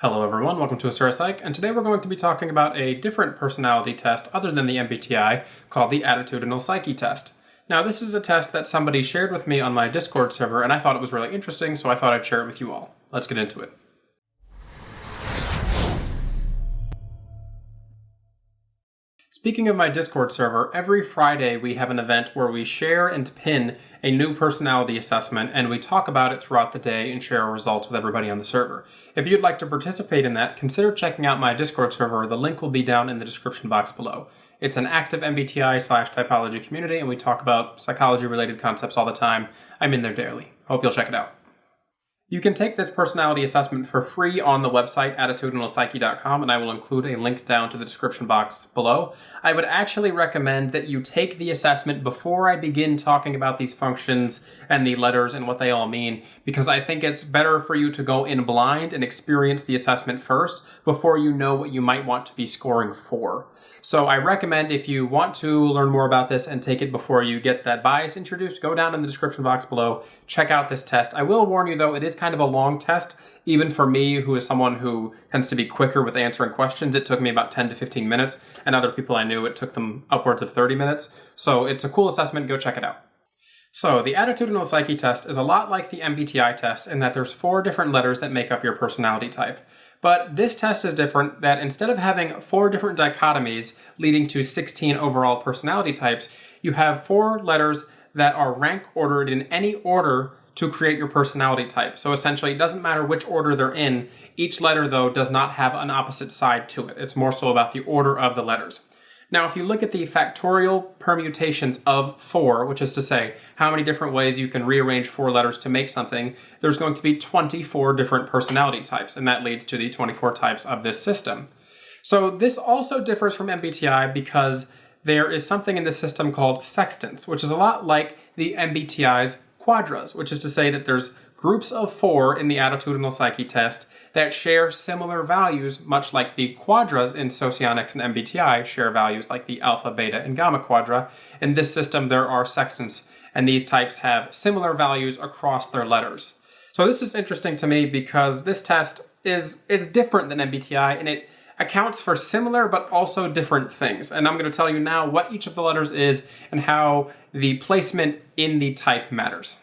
Hello everyone, welcome to Psyche, and today we're going to be talking about a different personality test other than the MBTI called the Attitudinal Psyche test. Now this is a test that somebody shared with me on my Discord server and I thought it was really interesting, so I thought I'd share it with you all. Let's get into it. Speaking of my Discord server, every Friday we have an event where we share and pin a new personality assessment and we talk about it throughout the day and share our results with everybody on the server. If you'd like to participate in that, consider checking out my Discord server. The link will be down in the description box below. It's an active MBTI/typology community and we talk about psychology-related concepts all the time. I'm in there daily. Hope you'll check it out. You can take this personality assessment for free on the website attitudinalpsyche.com, and I will include a link down to the description box below. I would actually recommend that you take the assessment before I begin talking about these functions and the letters and what they all mean, because I think it's better for you to go in blind and experience the assessment first before you know what you might want to be scoring for. So I recommend if you want to learn more about this and take it before you get that bias introduced, go down in the description box below, check out this test. I will warn you though, it is kind of a long test. Even for me, who is someone who tends to be quicker with answering questions, it took me about 10 to 15 minutes, and other people I knew, it took them upwards of 30 minutes. So it's a cool assessment, go check it out. So the Attitudinal Psyche test is a lot like the MBTI test in that there's 4 different letters that make up your personality type. But this test is different that instead of having 4 different dichotomies leading to 16 overall personality types, you have 4 letters that are rank ordered in any order to create your personality type. So essentially, it doesn't matter which order they're in. Each letter, though, does not have an opposite side to it. It's more so about the order of the letters. Now, if you look at the factorial permutations of 4, which is to say how many different ways you can rearrange 4 letters to make something, there's going to be 24 different personality types, and that leads to the 24 types of this system. So this also differs from MBTI because there is something in the system called sextants, which is a lot like the MBTI's quadras, which is to say that there's groups of 4 in the Attitudinal Psyche test that share similar values, much like the quadras in Socionics and MBTI share values like the alpha, beta, and gamma quadra. In this system, there are sextants, and these types have similar values across their letters. So this is interesting to me because this test is different than MBTI, and it accounts for similar but also different things. And I'm going to tell you now what each of the letters is and how the placement in the type matters.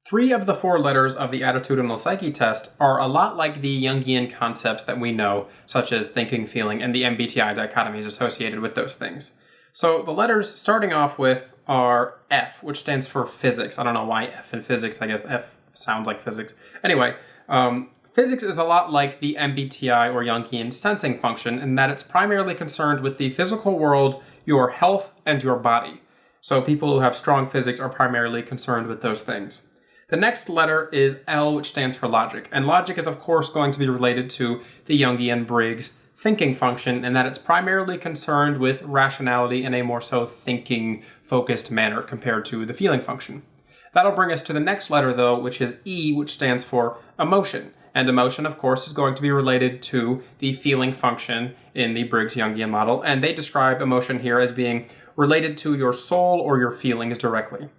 3 of the 4 letters of the Attitudinal Psyche test are a lot like the Jungian concepts that we know, such as thinking, feeling, and the MBTI dichotomies associated with those things. So the letters starting off with are F, which stands for physics. I don't know why F in physics. I guess F sounds like physics. Anyway, physics is a lot like the MBTI or Jungian sensing function in that it's primarily concerned with the physical world, your health, and your body. So people who have strong physics are primarily concerned with those things. The next letter is L, which stands for logic. And logic is, of course, going to be related to the Jungian Briggs thinking function in that it's primarily concerned with rationality in a more so thinking-focused manner compared to the feeling function. That'll bring us to the next letter, though, which is E, which stands for emotion. And emotion, of course, is going to be related to the feeling function in the Briggs-Jungian model. And they describe emotion here as being related to your soul or your feelings directly.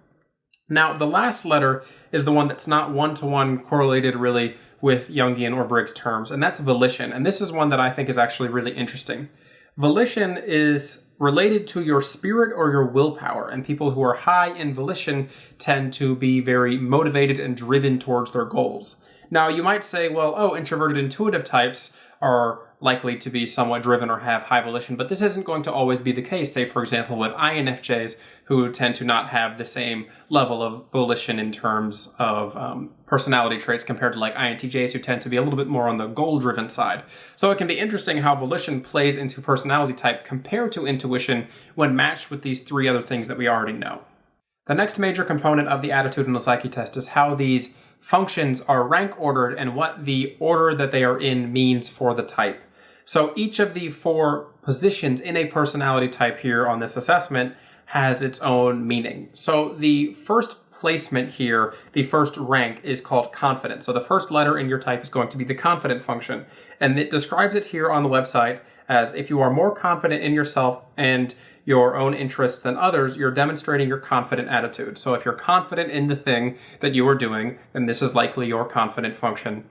Now, the last letter is the one that's not one-to-one correlated really with Jungian or Briggs terms, and that's volition. And this is one that I think is actually really interesting. Volition is related to your spirit or your willpower, and people who are high in volition tend to be very motivated and driven towards their goals. Now, you might say, well, introverted intuitive types are likely to be somewhat driven or have high volition, but this isn't going to always be the case. Say, for example, with INFJs, who tend to not have the same level of volition in terms of personality traits compared to like INTJs, who tend to be a little bit more on the goal-driven side. So it can be interesting how volition plays into personality type compared to intuition when matched with these 3 other things that we already know. The next major component of the Attitudinal Psyche test is how these functions are rank ordered and what the order that they are in means for the type. So each of the 4 positions in a personality type here on this assessment has its own meaning. So the first placement here, the first rank, is called confident. So the first letter in your type is going to be the confident function. And it describes it here on the website as if you are more confident in yourself and your own interests than others, you're demonstrating your confident attitude. So if you're confident in the thing that you are doing, then this is likely your confident function.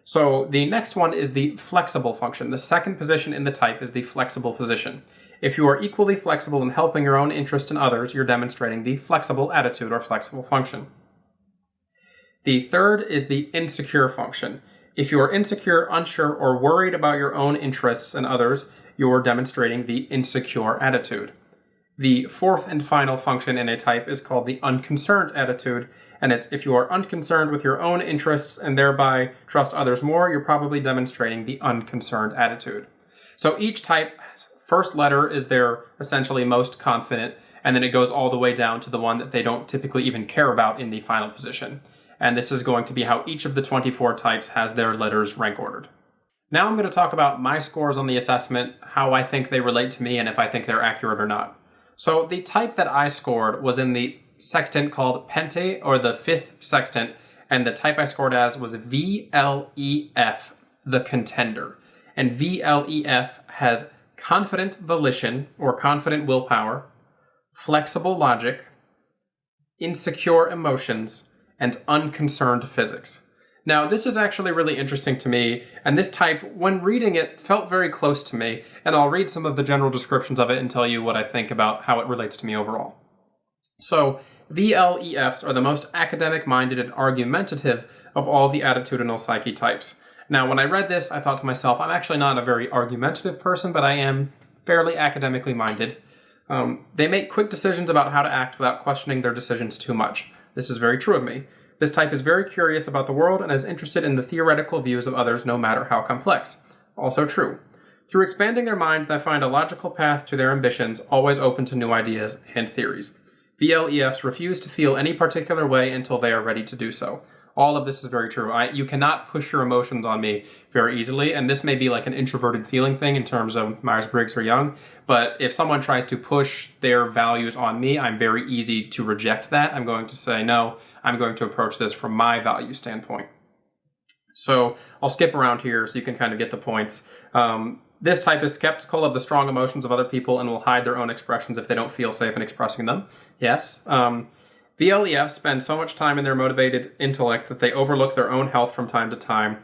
So the next one is the flexible function. The second position in the type is the flexible position. If you are equally flexible in helping your own interest in others, you're demonstrating the flexible attitude or flexible function. The third is the insecure function. If you are insecure, unsure, or worried about your own interests and others, you're demonstrating the insecure attitude. The fourth and final function in a type is called the unconcerned attitude, and it's if you are unconcerned with your own interests and thereby trust others more, you're probably demonstrating the unconcerned attitude. So each type's first letter is their essentially most confident, and then it goes all the way down to the one that they don't typically even care about in the final position. And this is going to be how each of the 24 types has their letters rank ordered. Now I'm going to talk about my scores on the assessment, how I think they relate to me, and if I think they're accurate or not. So the type that I scored was in the sextant called Pente, or the fifth sextant, and the type I scored as was VLEF, the contender. And VLEF has confident volition, or confident willpower, flexible logic, insecure emotions, and unconcerned physics. Now, this is actually really interesting to me, and this type, when reading it, felt very close to me, and I'll read some of the general descriptions of it and tell you what I think about how it relates to me overall. So, VLEFs are the most academic-minded and argumentative of all the attitudinal psyche types. Now, when I read this, I thought to myself, I'm actually not a very argumentative person, but I am fairly academically minded. They make quick decisions about how to act without questioning their decisions too much. This is very true of me. This type is very curious about the world and is interested in the theoretical views of others, no matter how complex. Also true. Through expanding their mind, they find a logical path to their ambitions, always open to new ideas and theories. VLEFs refuse to feel any particular way until they are ready to do so. All of this is very true. You cannot push your emotions on me very easily, and this may be like an introverted feeling thing in terms of Myers-Briggs or Jung, but if someone tries to push their values on me, I'm very easy to reject that. I'm going to say, no, I'm going to approach this from my value standpoint. So I'll skip around here so you can kind of get the points. This type is skeptical of the strong emotions of other people and will hide their own expressions if they don't feel safe in expressing them. Yes. VLEFs spend so much time in their motivated intellect that they overlook their own health from time to time.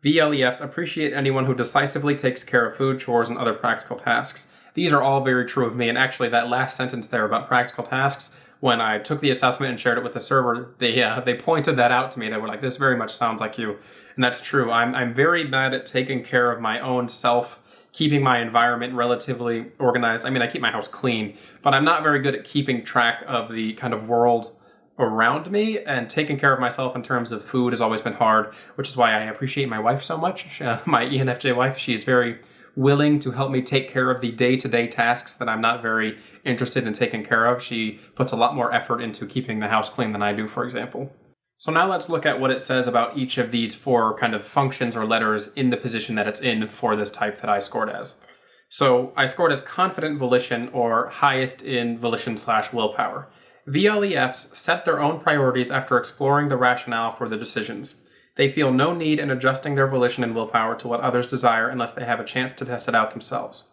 VLEFs appreciate anyone who decisively takes care of food, chores, and other practical tasks. These are all very true of me, and actually that last sentence there about practical tasks, when I took the assessment and shared it with the server, they pointed that out to me. They were like, this very much sounds like you. And that's true. I'm very bad at taking care of my own self, keeping my environment relatively organized. I mean, I keep my house clean, but I'm not very good at keeping track of the kind of world around me, and taking care of myself in terms of food has always been hard, which is why I appreciate my wife so much. My ENFJ wife, she is very willing to help me take care of the day-to-day tasks that I'm not very interested in taking care of. She puts a lot more effort into keeping the house clean than I do, for example. So now let's look at what it says about each of these four kind of functions or letters in the position that it's in for this type that I scored as. So I scored as confident volition, or highest in volition/willpower. VLEFs set their own priorities after exploring the rationale for the decisions. They feel no need in adjusting their volition and willpower to what others desire unless they have a chance to test it out themselves.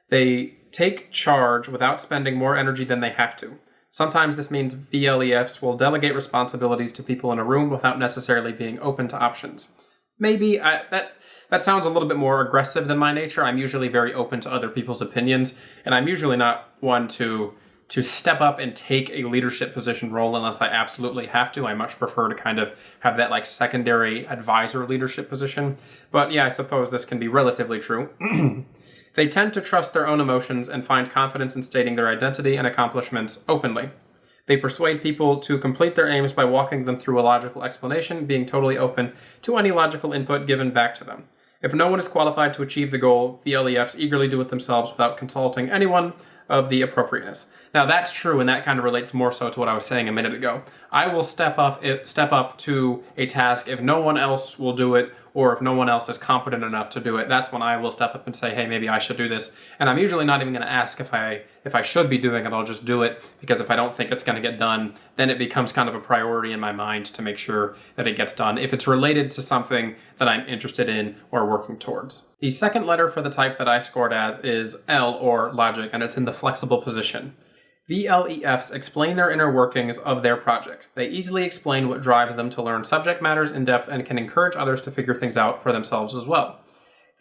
They take charge without spending more energy than they have to. Sometimes this means VLEFs will delegate responsibilities to people in a room without necessarily being open to options. Maybe that sounds a little bit more aggressive than my nature. I'm usually very open to other people's opinions, and I'm usually not one to step up and take a leadership position role unless I absolutely have to. I much prefer to kind of have that like secondary advisor leadership position. But yeah, I suppose this can be relatively true. They tend to trust their own emotions and find confidence in stating their identity and accomplishments openly. They persuade people to complete their aims by walking them through a logical explanation, being totally open to any logical input given back to them. If no one is qualified to achieve the goal, VLEFs eagerly do it themselves without consulting anyone of the appropriateness. Now that's true, and that kind of relates more so to what I was saying a minute ago. I will step up to a task if no one else will do it, or if no one else is competent enough to do it. That's when I will step up and say, hey, maybe I should do this. And I'm usually not even going to ask if I should be doing it. I'll just do it, because if I don't think it's going to get done, then it becomes kind of a priority in my mind to make sure that it gets done if it's related to something that I'm interested in or working towards. The second letter for the type that I scored as is L, or logic, and it's in the flexible position. VLEFs explain their inner workings of their projects. They easily explain what drives them to learn subject matters in depth and can encourage others to figure things out for themselves as well.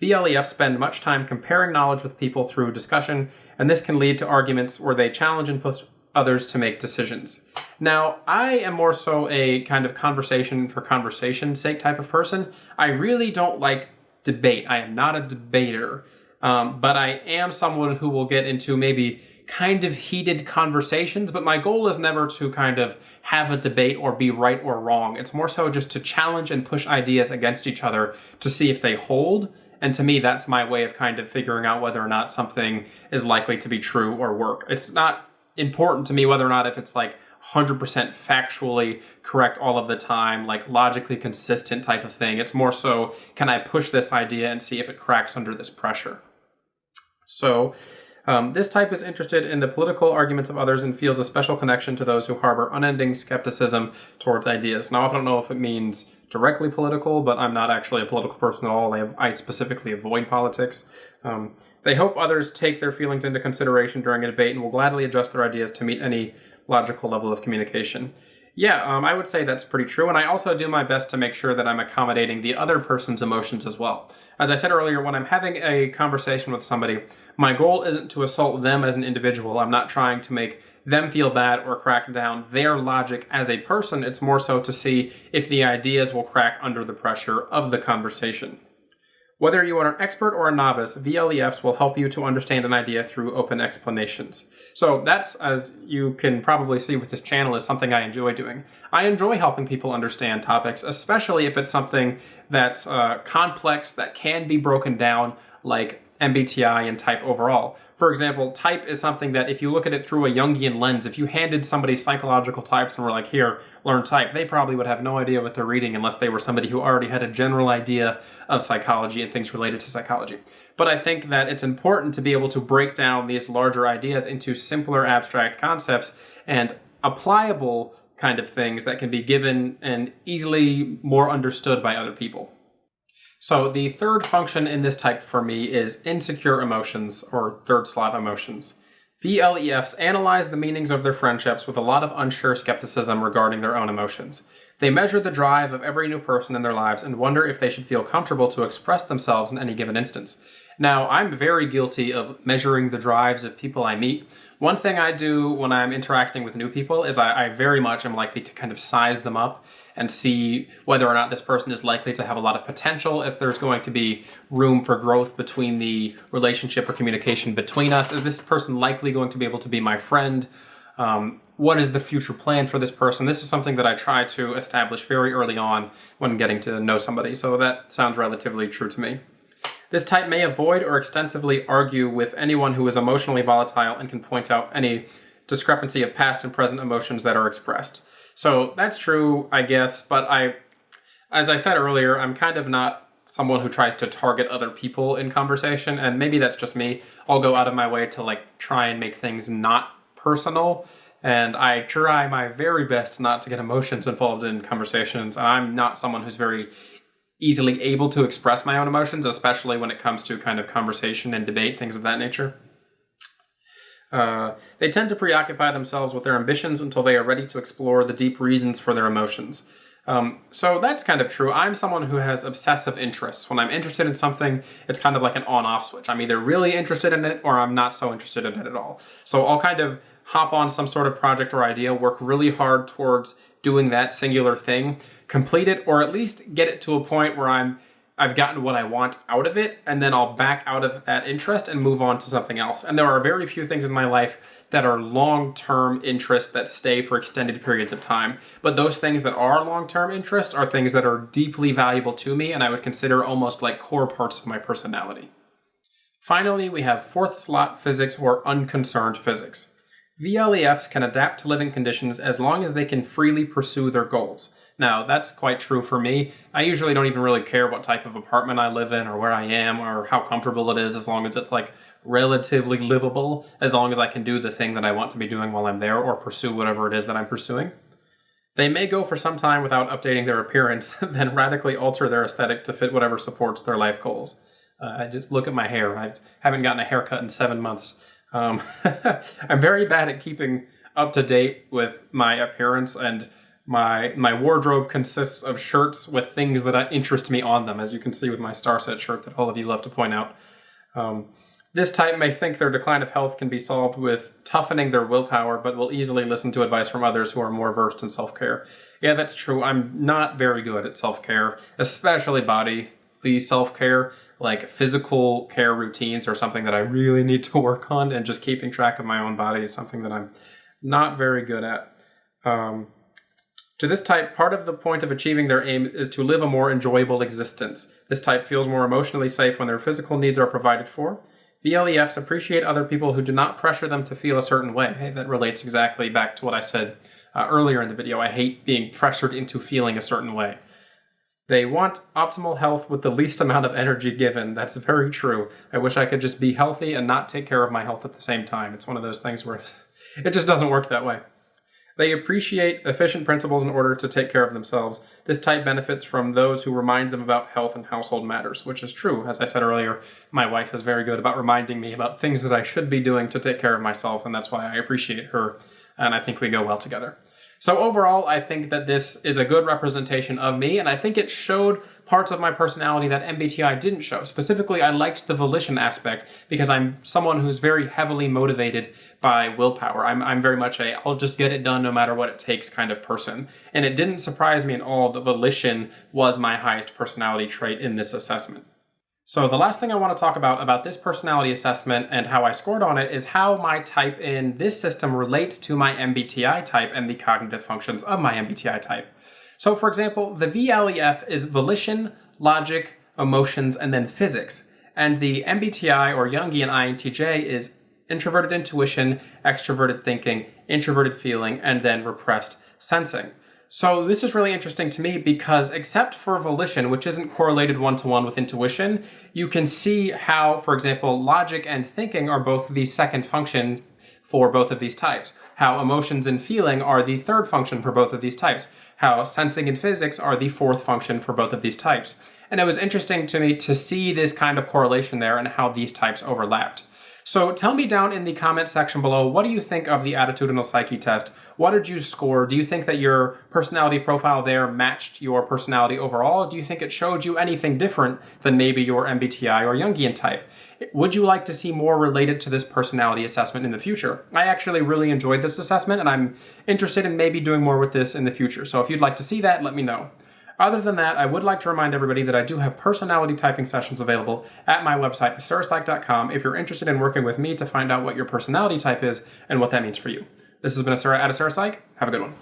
VLEFs spend much time comparing knowledge with people through discussion, and this can lead to arguments where they challenge and push others to make decisions. Now, I am more so a kind of conversation for conversation's sake type of person. I really don't like debate. I am not a debater, but I am someone who will get into maybe kind of heated conversations, but my goal is never to kind of have a debate or be right or wrong. It's more so just to challenge and push ideas against each other to see if they hold. And to me, that's my way of kind of figuring out whether or not something is likely to be true or work. It's not important to me whether or not if it's like 100% factually correct all of the time, like logically consistent type of thing. It's more so, can I push this idea and see if it cracks under this pressure? So this type is interested in the political arguments of others and feels a special connection to those who harbor unending skepticism towards ideas. Now, I don't know if it means directly political, but I'm not actually a political person at all. I specifically avoid politics. They hope others take their feelings into consideration during a debate and will gladly adjust their ideas to meet any logical level of communication. Yeah, I would say that's pretty true, and I also do my best to make sure that I'm accommodating the other person's emotions as well. As I said earlier, when I'm having a conversation with somebody, my goal isn't to assault them as an individual. I'm not trying to make them feel bad or crack down their logic as a person. It's more so to see if the ideas will crack under the pressure of the conversation. Whether you are an expert or a novice, VLEFs will help you to understand an idea through open explanations. So that's, as you can probably see with this channel, is something I enjoy doing. I enjoy helping people understand topics, especially if it's something that's complex, that can be broken down, like MBTI and type overall. For example, type is something that if you look at it through a Jungian lens, if you handed somebody psychological types and were like, here, learn type, they probably would have no idea what they're reading unless they were somebody who already had a general idea of psychology and things related to psychology. But I think that it's important to be able to break down these larger ideas into simpler abstract concepts and applicable kind of things that can be given and easily more understood by other people. So the third function in this type for me is insecure emotions, or third slot emotions. VLEFs analyze the meanings of their friendships with a lot of unsure skepticism regarding their own emotions. They measure the drive of every new person in their lives and wonder if they should feel comfortable to express themselves in any given instance. Now, I'm very guilty of measuring the drives of people I meet. One thing I do when I'm interacting with new people is I very much am likely to kind of size them up and see whether or not this person is likely to have a lot of potential, if there's going to be room for growth between the relationship or communication between us. Is this person likely going to be able to be my friend? What is the future plan for this person? This is something that I try to establish very early on when getting to know somebody, so that sounds relatively true to me. This type may avoid or extensively argue with anyone who is emotionally volatile and can point out any discrepancy of past and present emotions that are expressed. So that's true, I guess, but as I said earlier, I'm kind of not someone who tries to target other people in conversation, and maybe that's just me. I'll go out of my way to try and make things not personal, and I try my very best not to get emotions involved in conversations, and I'm not someone who's very easily able to express my own emotions, especially when it comes to kind of conversation and debate, things of that nature. They tend to preoccupy themselves with their ambitions until they are ready to explore the deep reasons for their emotions. So that's kind of true. I'm someone who has obsessive interests. When I'm interested in something, it's kind of like an on-off switch. I'm either really interested in it or I'm not so interested in it at all. So I'll kind of hop on some sort of project or idea, work really hard towards doing that singular thing, complete it, or at least get it to a point where I've gotten what I want out of it, and then I'll back out of that interest and move on to something else. And there are very few things in my life that are long-term interests that stay for extended periods of time. But those things that are long-term interests are things that are deeply valuable to me, and I would consider almost like core parts of my personality. Finally, we have fourth slot physics, or unconcerned physics. VLEFs can adapt to living conditions as long as they can freely pursue their goals. Now, that's quite true for me. I usually don't even really care what type of apartment I live in or where I am or how comfortable it is, as long as it's relatively livable, as long as I can do the thing that I want to be doing while I'm there or pursue whatever it is that I'm pursuing. They may go for some time without updating their appearance, then radically alter their aesthetic to fit whatever supports their life goals. I just look at my hair. I haven't gotten a haircut in 7 months. I'm very bad at keeping up to date with my appearance, and my wardrobe consists of shirts with things that interest me on them, as you can see with my star set shirt that all of you love to point out. This type may think their decline of health can be solved with toughening their willpower, but will easily listen to advice from others who are more versed in self-care. Yeah, that's true. I'm not very good at self-care, especially bodily self-care. Like physical care routines are something that I really need to work on, and just keeping track of my own body is something that I'm not very good at. To this type, part of the point of achieving their aim is to live a more enjoyable existence. This type feels more emotionally safe when their physical needs are provided for. VLEFs appreciate other people who do not pressure them to feel a certain way. Hey, that relates exactly back to what I said earlier in the video. I hate being pressured into feeling a certain way. They want optimal health with the least amount of energy given. That's very true. I wish I could just be healthy and not take care of my health at the same time. It's one of those things where it just doesn't work that way. They appreciate efficient principles in order to take care of themselves. This type benefits from those who remind them about health and household matters, which is true. As I said earlier, my wife is very good about reminding me about things that I should be doing to take care of myself, and that's why I appreciate her, and I think we go well together. So overall, I think that this is a good representation of me, and I think it showed parts of my personality that MBTI didn't show. Specifically, I liked the volition aspect because I'm someone who's very heavily motivated by willpower. I'm very much I'll just get it done no matter what it takes kind of person. And it didn't surprise me at all that volition was my highest personality trait in this assessment. So the last thing I want to talk about this personality assessment and how I scored on it is how my type in this system relates to my MBTI type and the cognitive functions of my MBTI type. So for example, the VLEF is volition, logic, emotions, and then physics. And the MBTI or Jungian INTJ is introverted intuition, extroverted thinking, introverted feeling, and then repressed sensing. So this is really interesting to me because except for volition, which isn't correlated one-to-one with intuition, you can see how, for example, logic and thinking are both the second function for both of these types. How emotions and feeling are the third function for both of these types. How sensing and physics are the fourth function for both of these types. And it was interesting to me to see this kind of correlation there and how these types overlapped. So tell me down in the comment section below, what do you think of the Attitudinal Psyche test? What did you score? Do you think that your personality profile there matched your personality overall? Do you think it showed you anything different than maybe your MBTI or Jungian type? Would you like to see more related to this personality assessment in the future? I actually really enjoyed this assessment, and I'm interested in maybe doing more with this in the future. So if you'd like to see that, let me know. Other than that, I would like to remind everybody that I do have personality typing sessions available at my website, psyche.com, if you're interested in working with me to find out what your personality type is and what that means for you. This has been Asura at Asura Psych. Have a good one.